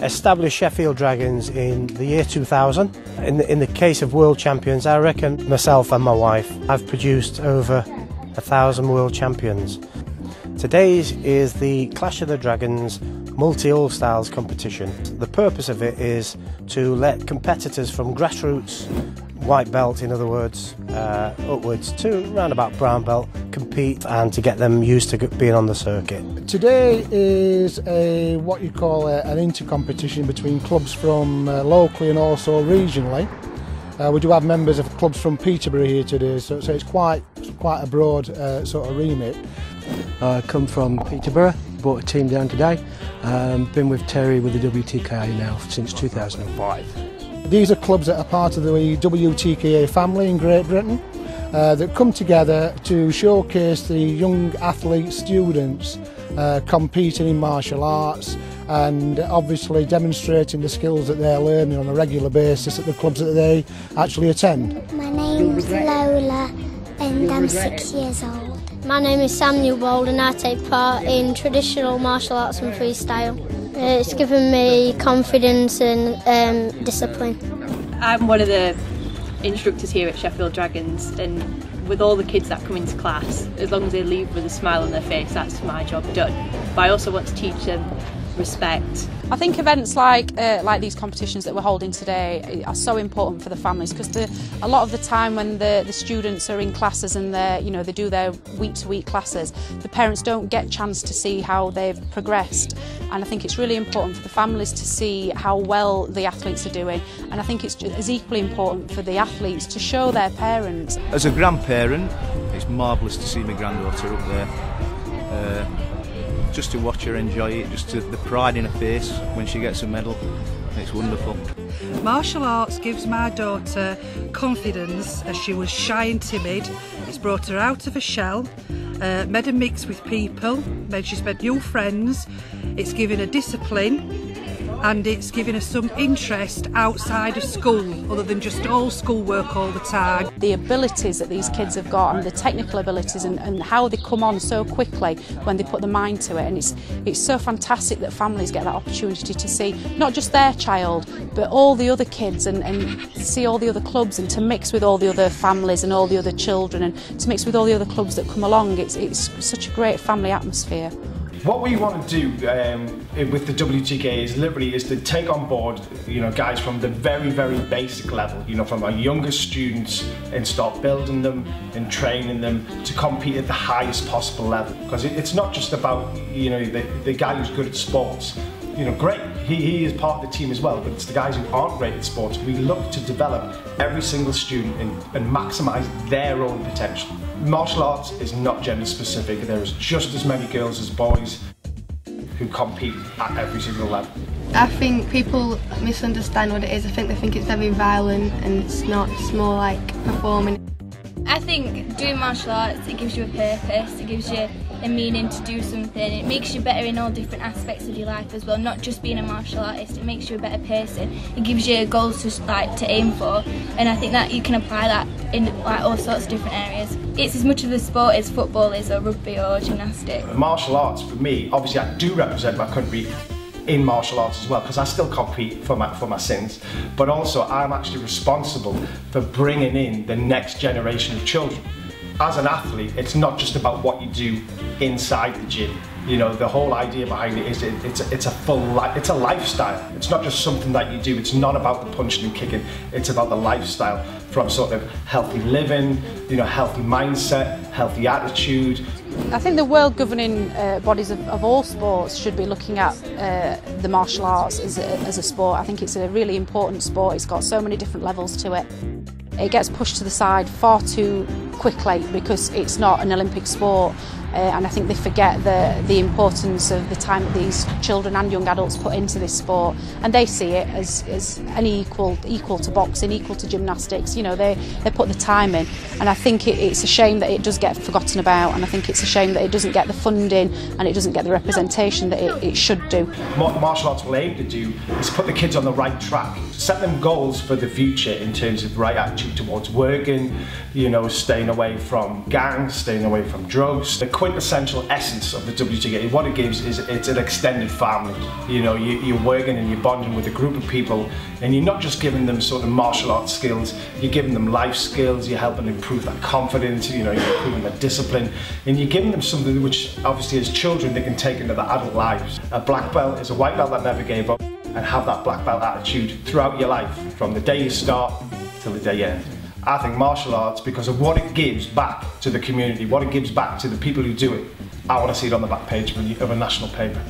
established Sheffield Dragons in the year 2000. In the case of world champions, I reckon myself and my wife have produced over 1,000 world champions. Today's is the Clash of the Dragons multi-all-styles competition. The purpose of it is to let competitors from grassroots, white belt in other words, upwards to around about brown belt compete, and to get them used to being on the circuit. Today is what you call an inter-competition between clubs from locally and also regionally. We do have members of clubs from Peterborough here today, so it's quite a broad sort of remit. I come from Peterborough, brought a team down today. Been with Terry with the WTKA now since 2005. These are clubs that are part of the WTKA family in Great Britain that come together to showcase the young athlete students competing in martial arts and obviously demonstrating the skills that they're learning on a regular basis at the clubs that they actually attend. My name's Lola and I'm 6 years old. My name is Sam Newbold and I take part in traditional martial arts and freestyle. It's given me confidence and discipline. I'm one of the instructors here at Sheffield Dragons, and with all the kids that come into class, as long as they leave with a smile on their face, that's my job done. But I also want to teach them respect. I think events like these competitions that we're holding today are so important for the families, because a lot of the time when the students are in classes and they do their week-to-week classes, the parents don't get a chance to see how they've progressed, and I think it's really important for the families to see how well the athletes are doing, and I think it's as equally important for the athletes to show their parents. As a grandparent, it's marvellous to see my granddaughter up there. Just to watch her enjoy it, just the pride in her face when she gets a medal, it's wonderful. Martial arts gives my daughter confidence, as she was shy and timid. It's brought her out of her shell, made her mix with people, she's made new friends, it's given her discipline, and it's given us some interest outside of school, other than just all schoolwork all the time. The abilities that these kids have got, and the technical abilities, and how they come on so quickly when they put the mind to it, and it's so fantastic that families get that opportunity to see not just their child but all the other kids, and see all the other clubs, and to mix with all the other families and all the other children, and to mix with all the other clubs that come along. It's such a great family atmosphere. What we want to do with the WTK is to take on board, guys from the very, very basic level, from our youngest students, and start building them and training them to compete at the highest possible level. Because it's not just about, the guy who's good at sports. Great, he is part of the team as well, but it's the guys who aren't great at sports. We look to develop every single student and maximise their own potential. Martial arts is not gender specific. There is just as many girls as boys who compete at every single level. I think people misunderstand what it is. I think they think it's very violent, and it's not. It's more like performing. I think doing martial arts, it gives you a purpose, it gives you a meaning to do something, it makes you better in all different aspects of your life as well, not just being a martial artist, it makes you a better person, it gives you goals to aim for, and I think that you can apply that in all sorts of different areas. It's as much of a sport as football is, or rugby or gymnastics. Martial arts for me, obviously I do represent my country in martial arts as well, because I still compete for my sins, but also I'm actually responsible for bringing in the next generation of children. As an athlete, it's not just about what you do inside the gym. The whole idea behind it is it's a lifestyle. It's not just something that you do. It's not about the punching and kicking. It's about the lifestyle, from sort of healthy living, healthy mindset, healthy attitude. I think the world governing bodies of all sports should be looking at the martial arts as a sport. I think it's a really important sport. It's got so many different levels to it. It gets pushed to the side far too quickly because it's not an Olympic sport, and I think they forget the importance of the time that these children and young adults put into this sport, and they see it as any equal to boxing, equal to gymnastics. They put the time in, and I think it's a shame that it does get forgotten about, and I think it's a shame that it doesn't get the funding and it doesn't get the representation that it should do. What martial arts will aim to do is put the kids on the right track, set them goals for the future in terms of right attitude towards working, staying staying away from gangs, staying away from drugs. The quintessential essence of the WTKA, what it gives is it's an extended family. You know, you're working and you're bonding with a group of people, and you're not just giving them sort of martial arts skills, you're giving them life skills, you're helping improve their confidence, you know, you're improving their discipline, and you're giving them something which obviously as children they can take into their adult lives. A black belt is a white belt that never gave up, and have that black belt attitude throughout your life, from the day you start till the day you end. I think martial arts, because of what it gives back to the community, what it gives back to the people who do it, I want to see it on the back page of a national paper.